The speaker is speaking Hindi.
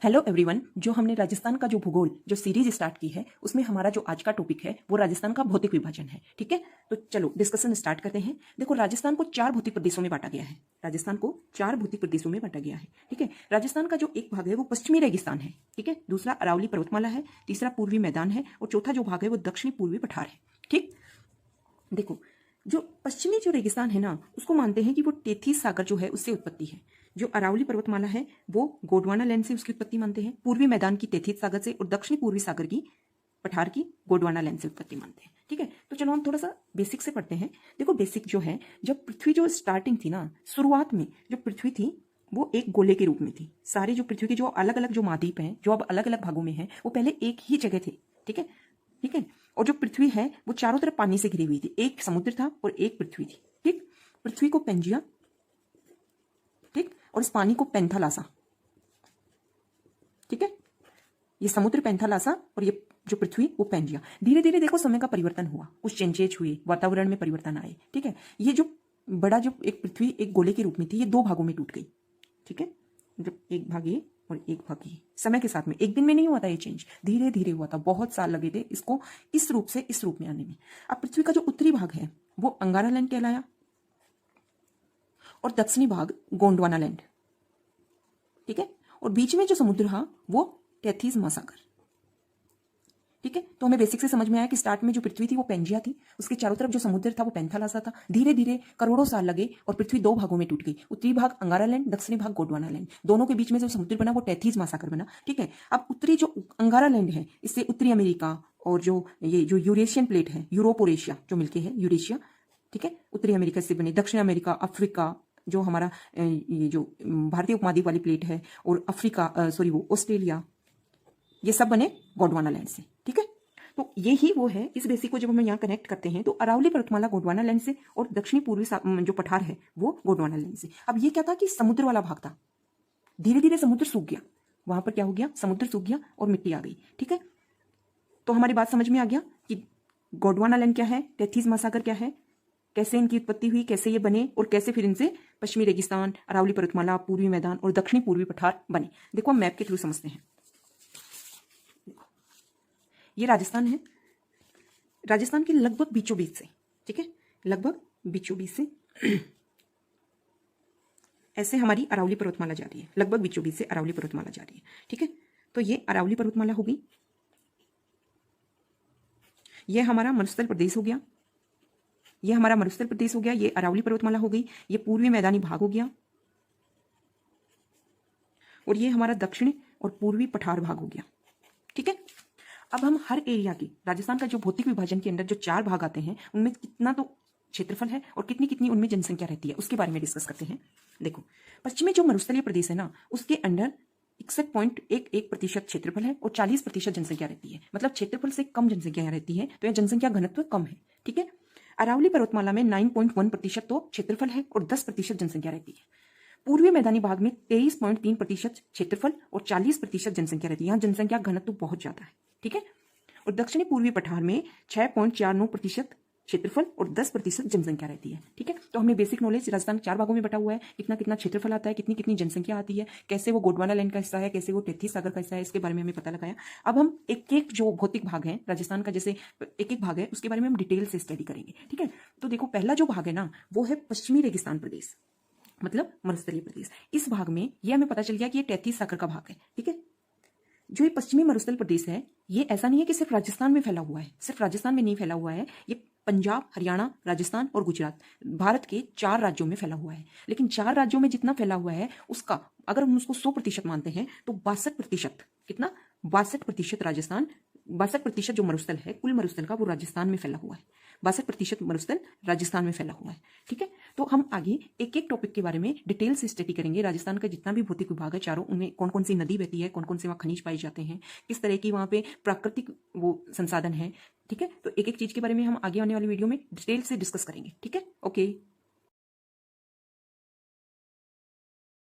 Hello everyone. जो हमने राजस्थान का जो भूगोल जो सीरीज स्टार्ट की है उसमें हमारा जो आज का टॉपिक है वो राजस्थान का भौतिक विभाजन है। ठीक है, तो चलो डिस्कशन स्टार्ट करते हैं। देखो, राजस्थान को 4 भौतिक प्रदेशों में बांटा गया है। राजस्थान को 4 भौतिक प्रदेशों में बांटा गया है। ठीक है, राजस्थान का जो एक भाग है वो पश्चिमी रेगिस्तान है। ठीक है, दूसरा अरावली पर्वतमाला है, तीसरा पूर्वी मैदान है और चौथा जो भाग है वो दक्षिणी पूर्वी पठार है। ठीक, देखो, जो पश्चिमी जो रेगिस्तान है ना उसको मानते हैं कि वो तेथीस सागर जो है उससे उत्पत्ति है। जो अरावली पर्वतमाला है वो गोंडवाना लैंड से उसकी उत्पत्ति मानते हैं, पूर्वी मैदान की तेथीस सागर से और दक्षिणी पूर्वी सागर की पठार की गोंडवाना लैंड से उत्पत्ति मानते हैं। ठीक है, तो चलो हम थोड़ा सा बेसिक से पढ़ते हैं। देखो, बेसिक जो है, जब पृथ्वी जो स्टार्टिंग थी ना, शुरुआत में जो पृथ्वी थी वो एक गोले के रूप में थी। सारे जो पृथ्वी के जो अलग अलग जो महाद्वीप हैं जो अब अलग अलग भागों में हैं वो पहले एक ही जगह थे। ठीक है, ठीक है, और जो पृथ्वी है वो चारों तरफ पानी से घिरी हुई थी। एक समुद्र था और एक पृथ्वी थी। ठीक, पृथ्वी को पेंजिया, ठीक, और इस पानी को पेंथालासा। ठीक है, ये समुद्र पेंथालासा और ये जो पृथ्वी वो पेंजिया। धीरे धीरे देखो समय का परिवर्तन हुआ, कुछ चेंजेज हुए, वातावरण में परिवर्तन आए। ठीक है, ये जो बड़ा जो एक पृथ्वी एक गोले के रूप में थी ये 2 भागों में टूट गई। ठीक है, जब एक भाग ये और एक भाग ये, समय के साथ में, एक दिन में नहीं हुआ था ये चेंज, धीरे धीरे हुआ था। बहुत साल लगे थे इसको इस रूप से इस रूप में आने में। अब पृथ्वी का जो उत्तरी भाग है वो अंगारा लैंड कहलाया और दक्षिणी भाग गोंडवाना लैंड। ठीक है, और बीच में जो समुद्र था वो टेथीज महासागर। ठीक है, तो हमें बेसिक से समझ में आया कि स्टार्ट में जो पृथ्वी थी वो पेंजिया थी, उसके चारों तरफ जो समुद्र था वो पेंथालासा था। धीरे धीरे करोड़ों साल लगे और पृथ्वी 2 भागों में टूट गई। उत्तरी भाग अंगारा लैंड, दक्षिणी भाग गोंडवाना लैंड। दोनों के बीच में जो समुद्र बना वो टेथीज महासागर बना। ठीक है, अब उत्तरी जो अंगारा लैंड है इससे उत्तरी अमेरिका और जो ये जो यूरेशियन प्लेट है, यूरोप और एशिया जो मिलके है यूरेशिया। ठीक है, उत्तरी अमेरिका से बने, दक्षिण अमेरिका, अफ्रीका, जो हमारा ये जो भारतीय उपमहाद्वीप वाली प्लेट है, और अफ्रीका वो ऑस्ट्रेलिया, ये सब बने गोंडवाना लैंड से। ठीक है, तो ये ही वो है। इस बेसिक को जब हम यहाँ कनेक्ट करते हैं तो अरावली पर्वतमाला गोंडवाना लैंड से और दक्षिणी पूर्वी जो पठार है वो गोंडवाना लैंड से। अब ये क्या था कि समुद्र वाला भाग था, धीरे धीरे समुद्र सूख गया। वहां पर क्या हो गया, समुद्र सूख गया और मिट्टी आ गई। ठीक है, तो हमारी बात समझ में आ गया कि गोंडवाना लैंड क्या है, टेथीज महासागर क्या है, कैसे इनकी उत्पत्ति हुई, कैसे ये बने और कैसे फिर इनसे पश्चिमी रेगिस्तान, अरावली पर्वतमाला, पूर्वी मैदान और दक्षिणी पूर्वी पठार बने। देखो हम मैप के थ्रू समझते हैं। ये राजस्थान है, राजस्थान के लगभग बीचों बीच से, ठीक है, लगभग बीचों बीच से ऐसे हमारी अरावली पर्वतमाला जा रही है, लगभग बीचों बीच से अरावली पर्वतमाला जा रही है। ठीक है, तो ये अरावली पर्वतमाला हो गई, ये हमारा मरुस्थल प्रदेश हो गया, ये हमारा मरुस्थल प्रदेश हो गया, ये अरावली पर्वतमाला हो गई, ये पूर्वी मैदानी भाग हो गया, और ये हमारा दक्षिण और पूर्वी पठार भाग हो गया। ठीक है, अब हम हर एरिया की, राजस्थान का जो भौतिक विभाजन के अंदर जो 4 भाग आते हैं उनमें कितना तो क्षेत्रफल है और कितनी कितनी उनमें जनसंख्या रहती है उसके बारे में डिस्कस करते हैं। देखो, पश्चिमी जो मरुस्थलीय प्रदेश है ना उसके अंदर 61.11% क्षेत्रफल है और 40% जनसंख्या रहती है। मतलब क्षेत्रफल से कम जनसंख्या यहाँ रहती है, तो यहाँ जनसंख्या घनत्व कम है। ठीक है, अरावली पर्वतमाला में 9.1% तो क्षेत्रफल है और 10% जनसंख्या रहती है। पूर्वी मैदानी भाग में 23.3% क्षेत्रफल और 40% जनसंख्या रहती है। यहाँ जनसंख्या घनत्व बहुत ज्यादा है। ठीक है, और दक्षिणी पूर्वी पठार में 6.49% क्षेत्रफल और 10% जनसंख्या रहती है। ठीक है, तो हमें बेसिक नॉलेज, राजस्थान 4 भागों में बटा हुआ है, कितना कितना क्षेत्रफल आता है, कितनी कितनी जनसंख्या आती है, कैसे वो गोंडवाना लैंड का हिस्सा है, कैसे वो टेथीज सागर का हिस्सा है, इसके बारे में हमें पता लगाया। अब हम एक एक जो भौतिक भाग है राजस्थान का, जैसे एक एक भाग है उसके बारे में हम डिटेल से स्टडी करेंगे। ठीक है, तो देखो पहला जो भाग है ना वो है पश्चिमी रेगिस्तान प्रदेश, मतलब मरुस्थलीय प्रदेश। इस भाग में यह हमें पता चल गया कि ये टेथीज सागर का भाग है। ठीक है, जो ये पश्चिमी मरुस्थल प्रदेश है ये ऐसा नहीं है कि सिर्फ राजस्थान में फैला हुआ है, सिर्फ राजस्थान में नहीं फैला हुआ है, ये पंजाब, हरियाणा, राजस्थान और गुजरात, भारत के 4 राज्यों में फैला हुआ है। लेकिन 4 राज्यों में जितना फैला हुआ है उसका अगर हम उसको 100% मानते हैं तो 62%, कितना, 62% राजस्थान, 62% जो मरुस्थल है कुल मरुस्थल का वो राजस्थान में फैला हुआ है। 62% मरुस्थल राजस्थान में फैला हुआ है। ठीक है, तो हम आगे एक एक टॉपिक के बारे में डिटेल से स्टडी करेंगे। राजस्थान का जितना भी भौतिक विभाग है चारों, उनमें कौन कौन सी नदी बहती है, कौन कौन से वहाँ खनिज पाए जाते हैं, किस तरह की वहाँ पे प्राकृतिक वो संसाधन है। ठीक है, तो एक एक चीज के बारे में हम आगे आने वाली वीडियो में डिटेल से डिस्कस करेंगे। ठीक है, ओके।